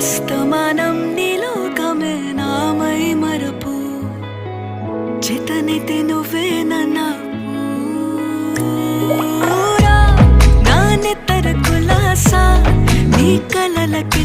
అస్తమానం నీలోకమే నామై మరపు చేతనైతే నువ్వే నన్నా నా నెత్తర కులాసా నీ కలలకి